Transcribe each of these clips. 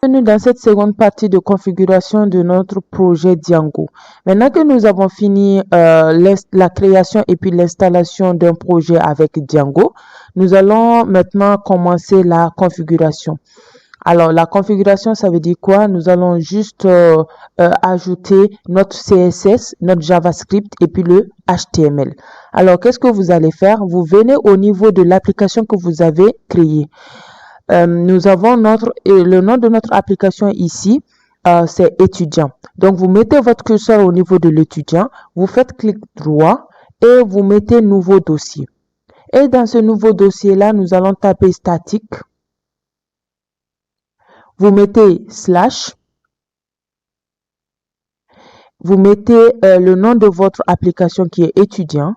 Bienvenue dans cette seconde partie de configuration de notre projet Django. Maintenant que nous avons fini la création et puis l'installation d'un projet avec Django, nous allons maintenant commencer la configuration. Alors, la configuration, ça veut dire quoi? Nous allons juste ajouter notre CSS, notre JavaScript et puis le HTML. Alors, qu'est-ce que vous allez faire? Vous venez au niveau de l'application que vous avez créée. Nous avons le nom de notre application ici, c'est étudiant. Donc, vous mettez votre curseur au niveau de l'étudiant, vous faites clic droit et vous mettez nouveau dossier. Et dans ce nouveau dossier-là, nous allons taper statique. Vous mettez slash. Vous mettez le nom de votre application qui est étudiant.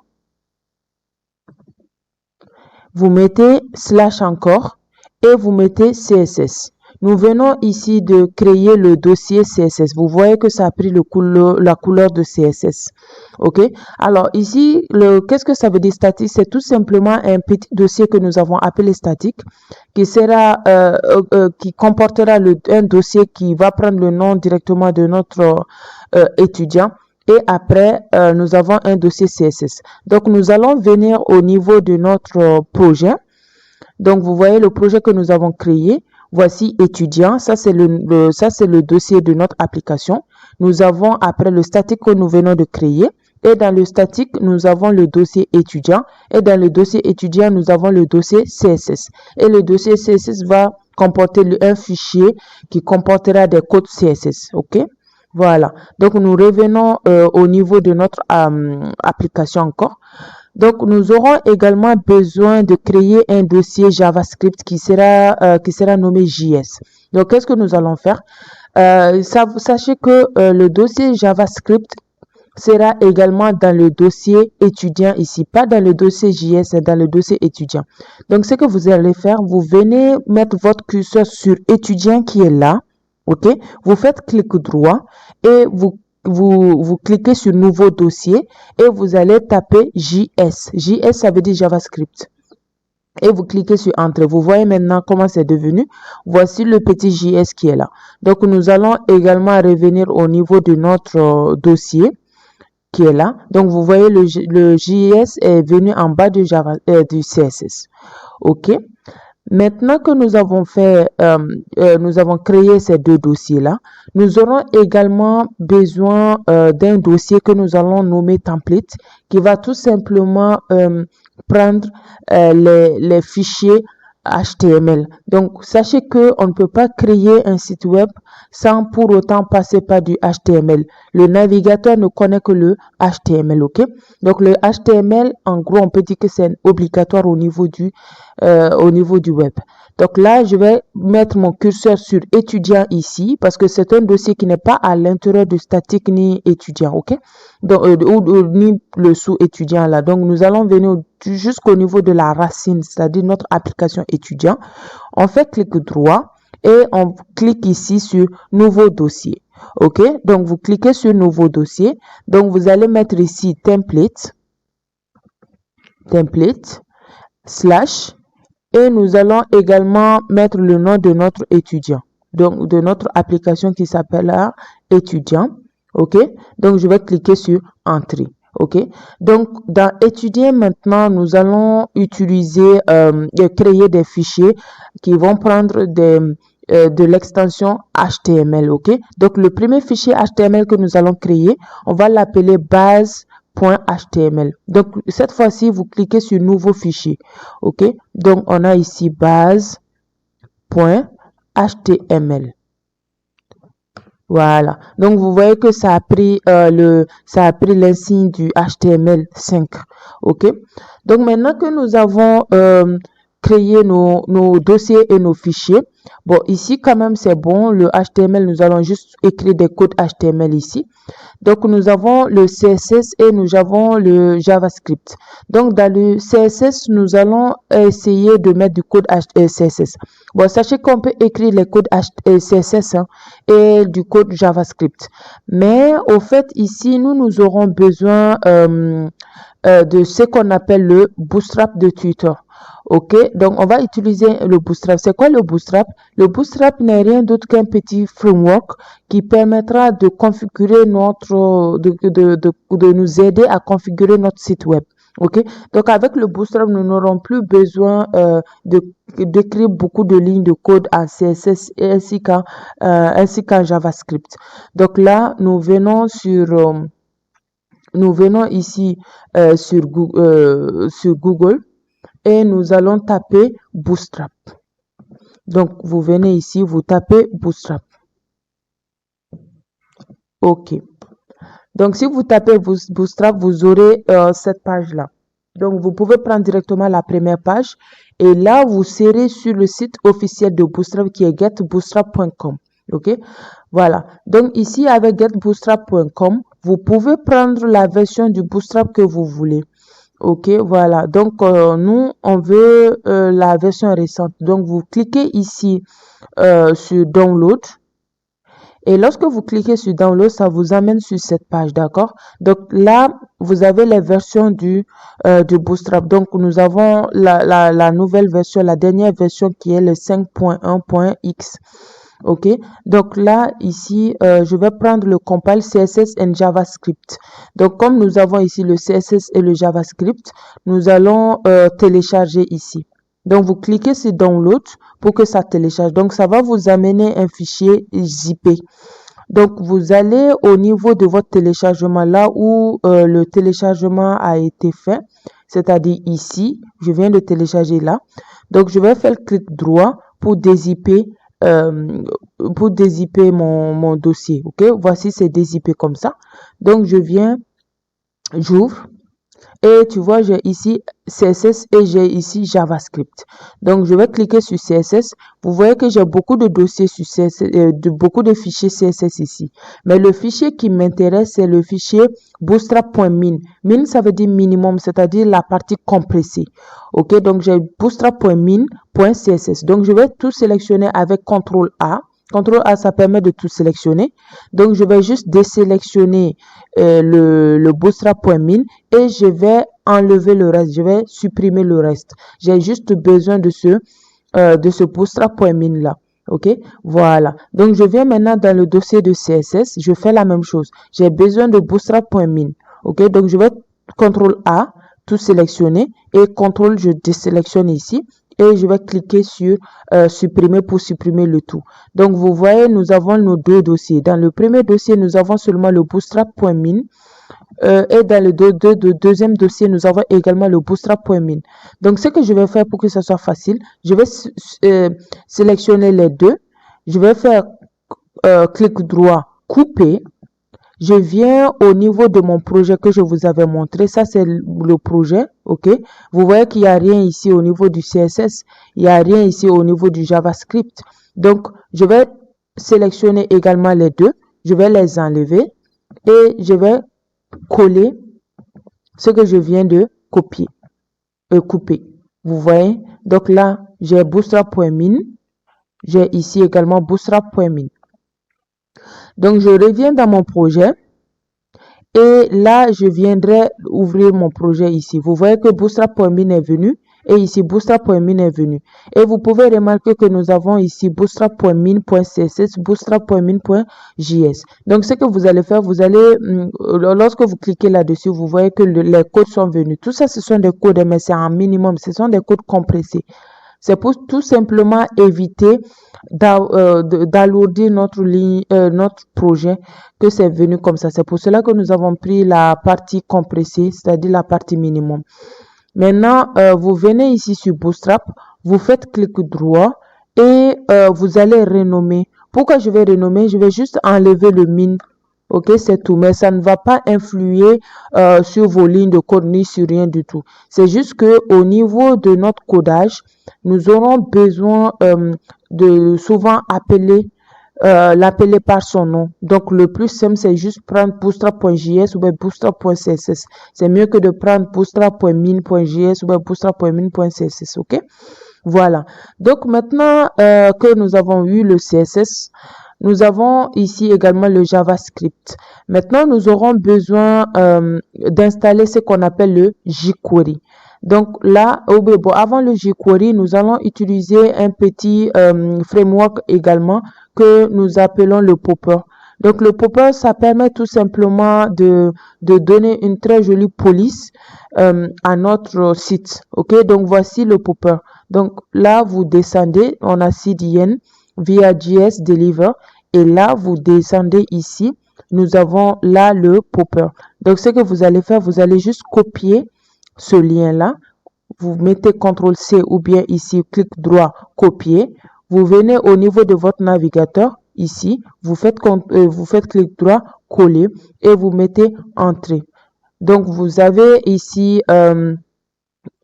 Vous mettez slash encore. Et vous mettez CSS. Nous venons ici de créer le dossier CSS. Vous voyez que ça a pris la couleur de CSS. OK? Alors ici, qu'est-ce que ça veut dire statique? C'est tout simplement un petit dossier que nous avons appelé statique qui sera, qui comportera un dossier qui va prendre le nom directement de notre étudiant. Et après, nous avons un dossier CSS. Donc, nous allons venir au niveau de notre projet. Donc, vous voyez le projet que nous avons créé. Voici étudiant. Ça, c'est le dossier de notre application. Nous avons après le statique que nous venons de créer. Et dans le statique, nous avons le dossier étudiant. Et dans le dossier étudiant, nous avons le dossier CSS. Et le dossier CSS va comporter un fichier qui comportera des codes CSS. OK? Voilà. Donc, nous revenons au niveau de notre application encore. Donc, nous aurons également besoin de créer un dossier JavaScript qui sera nommé JS. Donc, qu'est-ce que nous allons faire? Sachez que le dossier JavaScript sera également dans le dossier étudiant ici, pas dans le dossier JS, mais dans le dossier étudiant. Donc, ce que vous allez faire, vous venez mettre votre curseur sur étudiant qui est là. OK? Vous faites clic droit et vous cliquez sur nouveau dossier et vous allez taper JS. JS, ça veut dire JavaScript. Et vous cliquez sur Entrée. Vous voyez maintenant comment c'est devenu. Voici le petit JS qui est là. Donc, nous allons également revenir au niveau de notre dossier qui est là. Donc, vous voyez le JS est venu en bas du CSS. OK? Maintenant que nous avons créé ces deux dossiers-là, nous aurons également besoin d'un dossier que nous allons nommer template, qui va tout simplement prendre les fichiers HTML. Donc, sachez que on ne peut pas créer un site web sans pour autant passer par du HTML. Le navigateur ne connaît que le HTML, OK? Donc, le HTML, en gros, on peut dire que c'est obligatoire au niveau du web. Donc là, je vais mettre mon curseur sur étudiant ici parce que c'est un dossier qui n'est pas à l'intérieur de statique ni étudiant, OK? Donc, ni le sous-étudiant là. Donc, nous allons venir jusqu'au niveau de la racine, c'est-à-dire notre application étudiant. On fait clic droit et on clique ici sur nouveau dossier. OK? Donc, vous cliquez sur nouveau dossier. Donc, vous allez mettre ici template, slash, et nous allons également mettre le nom de notre étudiant. Donc, de notre application qui s'appelle étudiant. OK? Donc, je vais cliquer sur Entrée. OK? Donc, dans étudier maintenant, nous allons utiliser, créer des fichiers qui vont prendre de l'extension HTML. OK? Donc, le premier fichier HTML que nous allons créer, on va l'appeler base.html. Donc, cette fois-ci, vous cliquez sur nouveau fichier. OK? Donc, on a ici base.html. Voilà. Donc, vous voyez que ça a pris l'insigne du HTML5. OK? Donc, maintenant que nous avons créé nos dossiers et nos fichiers, bon, ici, quand même, c'est bon. Le HTML, nous allons juste écrire des codes HTML ici. Donc, nous avons le CSS et nous avons le JavaScript. Donc, dans le CSS, nous allons essayer de mettre du code CSS. Bon, sachez qu'on peut écrire les codes CSS et du code JavaScript. Mais, au fait, ici, nous aurons besoin de ce qu'on appelle le Bootstrap de Twitter. Ok, donc on va utiliser le Bootstrap. C'est quoi le Bootstrap? Le Bootstrap n'est rien d'autre qu'un petit framework qui permettra de configurer de nous aider à configurer notre site web. Ok, donc avec le Bootstrap, nous n'aurons plus besoin d'écrire beaucoup de lignes de code en CSS et ainsi qu'en JavaScript. Donc là, nous venons ici sur Google et nous allons taper Bootstrap. Donc, vous venez ici, vous tapez Bootstrap. OK. Donc, si vous tapez Bootstrap, vous aurez cette page-là. Donc, vous pouvez prendre directement la première page et là, vous serez sur le site officiel de Bootstrap qui est getbootstrap.com. OK? Voilà. Donc, ici, avec getbootstrap.com, vous pouvez prendre la version du Bootstrap que vous voulez. Ok, voilà. Donc, nous, on veut la version récente. Donc, vous cliquez ici sur Download. Et lorsque vous cliquez sur Download, ça vous amène sur cette page, d'accord? Donc, là, vous avez les versions du Bootstrap. Donc, nous avons la nouvelle version, la dernière version qui est le 5.1.x. Ok, donc là, ici, je vais prendre le compile CSS and JavaScript. Donc, comme nous avons ici le CSS et le JavaScript, nous allons télécharger ici. Donc, vous cliquez sur Download pour que ça télécharge. Donc, ça va vous amener un fichier zippé. Donc, vous allez au niveau de votre téléchargement, là où le téléchargement a été fait, c'est-à-dire ici, je viens de télécharger là. Donc, je vais faire clic droit pour dézipper mon dossier. Ok, voici, c'est dézippé comme ça. Donc je viens, j'ouvre et tu vois, j'ai ici CSS et j'ai ici JavaScript. Donc je vais cliquer sur CSS. Vous voyez que j'ai beaucoup de dossiers sur CSS, beaucoup de fichiers CSS ici. Mais le fichier qui m'intéresse, c'est le fichier bootstrap.min. Min, ça veut dire minimum, c'est-à-dire la partie compressée. Ok, donc j'ai bootstrap.min.css. Donc je vais tout sélectionner avec CTRL A. CTRL A, ça permet de tout sélectionner. Donc, je vais juste désélectionner le bootstrap.min et je vais enlever le reste. Je vais supprimer le reste. J'ai juste besoin de ce bootstrap.min là. OK? Voilà. Donc, je viens maintenant dans le dossier de CSS. Je fais la même chose. J'ai besoin de bootstrap.min. OK? Donc, je vais CTRL A, tout sélectionner et CTRL, je désélectionne ici. Et je vais cliquer sur supprimer pour supprimer le tout. Donc, vous voyez, nous avons nos deux dossiers. Dans le premier dossier, nous avons seulement le bootstrap.min. Et dans le deuxième dossier, nous avons également le bootstrap.min. Donc, ce que je vais faire pour que ce soit facile, je vais sélectionner les deux. Je vais faire clic droit, couper. Je viens au niveau de mon projet que je vous avais montré. Ça, c'est le projet. OK? Vous voyez qu'il n'y a rien ici au niveau du CSS. Il n'y a rien ici au niveau du JavaScript. Donc, je vais sélectionner également les deux. Je vais les enlever et je vais coller ce que je viens de copier et couper. Vous voyez? Donc là, j'ai bootstrap.min. J'ai ici également bootstrap.min. Donc, je reviens dans mon projet et là, je viendrai ouvrir mon projet ici. Vous voyez que bootstrap.min est venu et ici bootstrap.min est venu. Et vous pouvez remarquer que nous avons ici bootstrap.min.css, bootstrap.min.js. Donc, ce que vous allez faire, lorsque vous cliquez là-dessus, vous voyez que les codes sont venus. Tout ça, ce sont des codes, mais c'est en minimum. Ce sont des codes compressés. C'est pour tout simplement éviter d'alourdir notre projet que c'est venu comme ça. C'est pour cela que nous avons pris la partie compressée, c'est-à-dire la partie minimum. Maintenant, vous venez ici sur Bootstrap, vous faites clic droit et vous allez renommer. Pourquoi je vais renommer? Je vais juste enlever le min. Ok, c'est tout, mais ça ne va pas influer sur vos lignes de code ni sur rien du tout. C'est juste que au niveau de notre codage, nous aurons besoin de souvent l'appeler par son nom. Donc, le plus simple, c'est juste prendre bootstrap.js ou bootstrap.css. C'est mieux que de prendre bootstrap.min.js ou bootstrap.min.css. Ok? Voilà. Donc, maintenant que nous avons eu le CSS, nous avons ici également le JavaScript. Maintenant, nous aurons besoin d'installer ce qu'on appelle le jQuery. Donc là, bon, avant le jQuery, nous allons utiliser un petit framework également que nous appelons le Popper. Donc le Popper, ça permet tout simplement de donner une très jolie police à notre site. Ok, donc voici le Popper. Donc là, vous descendez, on a CDN via JS Deliver, et là, vous descendez ici. Nous avons là le Popper. Donc ce que vous allez faire, vous allez juste copier ce lien-là. Vous mettez CTRL-C ou bien ici, clic droit, copier. Vous venez au niveau de votre navigateur, ici, vous faites clic droit, coller et vous mettez Entrée. Donc, vous avez ici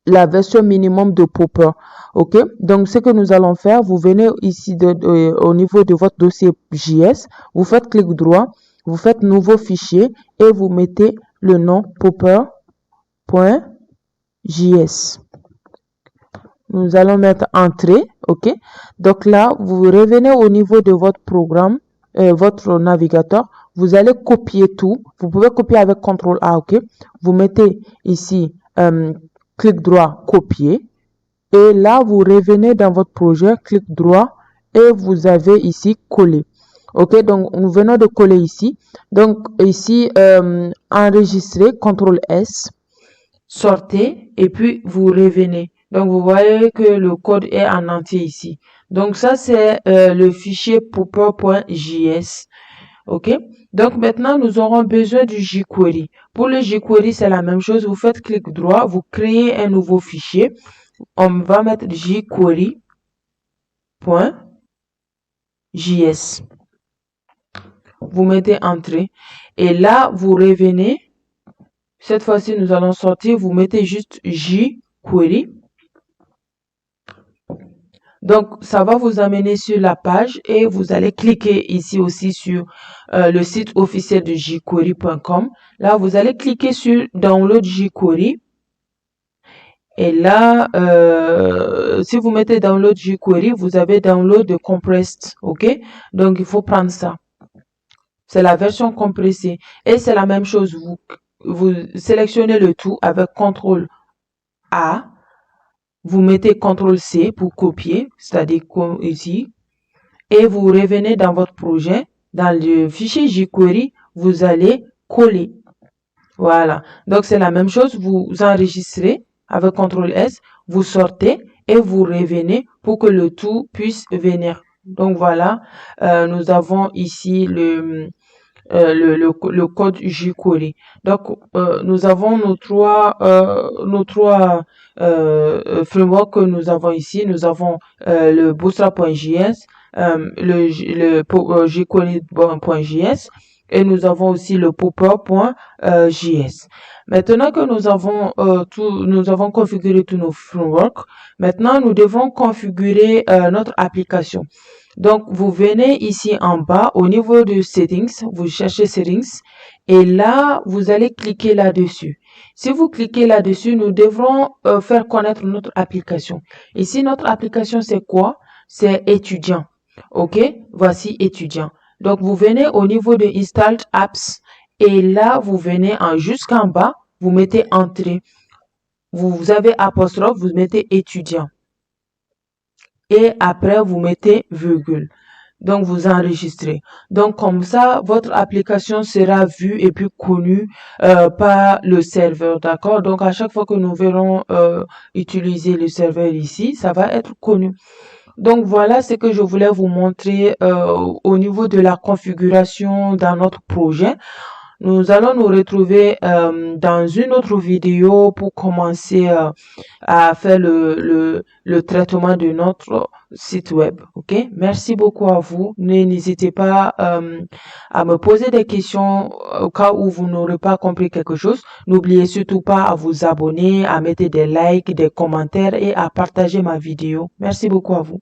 la version minimum de Popper. OK? Donc, ce que nous allons faire, vous venez ici au niveau de votre dossier JS, vous faites clic droit, vous faites Nouveau fichier et vous mettez le nom popper.js. Nous allons mettre Entrée. OK? Donc là, vous revenez au niveau de votre programme, votre navigateur. Vous allez copier tout. Vous pouvez copier avec CTRL-A. OK? Vous mettez ici clic droit, copier. Et là, vous revenez dans votre projet, clic droit, et vous avez ici coller. OK? Donc, nous venons de coller ici. Donc, ici, enregistrer, CTRL-S, sortez, et puis vous revenez. Donc, vous voyez que le code est en entier ici. Donc, ça, c'est le fichier popper.js. OK? Donc, maintenant, nous aurons besoin du jQuery. Pour le jQuery, c'est la même chose. Vous faites clic droit, vous créez un nouveau fichier. On va mettre jQuery.js. Vous mettez Entrée. Et là, vous revenez. Cette fois-ci, nous allons sortir. Vous mettez juste jQuery. Donc, ça va vous amener sur la page et vous allez cliquer ici aussi sur le site officiel de jQuery.com. Là, vous allez cliquer sur Download jQuery. Et là, si vous mettez Download jQuery, vous avez Download de Compressed. OK? Donc, il faut prendre ça. C'est la version compressée. Et c'est la même chose. Vous sélectionnez le tout avec CTRL-A. Vous mettez CTRL-C pour copier, c'est-à-dire comme ici. Et vous revenez dans votre projet. Dans le fichier jQuery, vous allez coller. Voilà. Donc, c'est la même chose. Vous enregistrez avec CTRL-S. Vous sortez et vous revenez pour que le tout puisse venir. Donc, voilà. Nous avons ici le code jQuery. Donc, nous avons nos trois frameworks que nous avons ici. Nous avons le Bootstrap.js, le jQuery.js et nous avons aussi le Popper.js. Maintenant que nous avons configuré tous nos frameworks, maintenant nous devons configurer notre application. Donc, vous venez ici en bas, au niveau de Settings, vous cherchez Settings, et là, vous allez cliquer là-dessus. Si vous cliquez là-dessus, nous devrons faire connaître notre application. Ici, notre application, c'est quoi? C'est étudiant. OK? Voici étudiant. Donc, vous venez au niveau de Installed Apps, et là, vous venez jusqu'en bas, vous mettez Entrée. Vous avez apostrophe, vous mettez étudiant. Et après, vous mettez virgule. Donc, vous enregistrez. Donc, comme ça, votre application sera vue et puis connue par le serveur. D'accord? Donc, à chaque fois que nous verrons utiliser le serveur ici, ça va être connu. Donc, voilà ce que je voulais vous montrer au niveau de la configuration dans notre projet. Nous allons nous retrouver dans une autre vidéo pour commencer à faire le traitement de notre site web. OK? Merci beaucoup à vous. N'hésitez pas à me poser des questions au cas où vous n'aurez pas compris quelque chose. N'oubliez surtout pas à vous abonner, à mettre des likes, des commentaires et à partager ma vidéo. Merci beaucoup à vous.